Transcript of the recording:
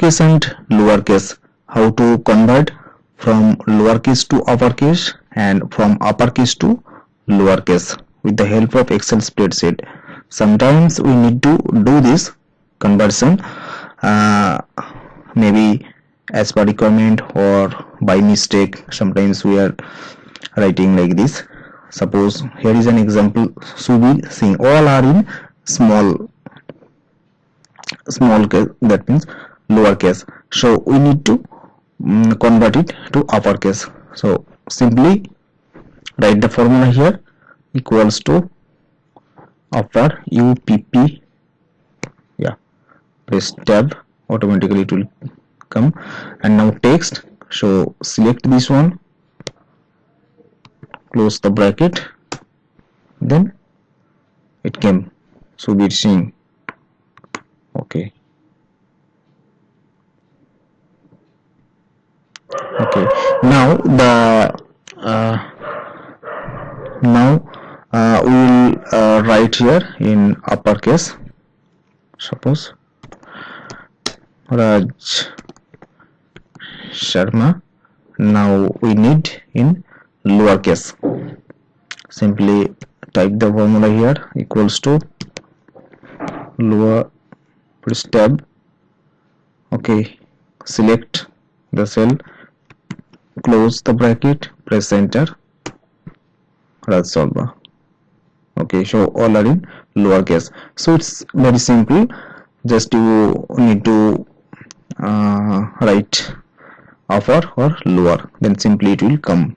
uppercase and lowercase, how to convert from lowercase to uppercase and from uppercase to lowercase with the help of Excel spreadsheet. Sometimes we need to do this conversion maybe as per requirement or by mistake. Sometimes we are writing like this. Suppose here is an example, so we seeing all are in small case, that means lowercase, so we need to convert it to uppercase. So simply write the formula here, equals to upper UPP, yeah, press tab, automatically it will come. And now text, so select this one, close the bracket, then it came, so we're seeing. Okay, now we will write here in uppercase. Suppose Raj Sharma. Now we need in lowercase. Simply type the formula here, equals to lower, press tab, okay, select the cell, close the bracket, press enter, Raj Sharma. Okay, so all are in lowercase. So it's very simple, just you need to write upper or lower, then simply it will come.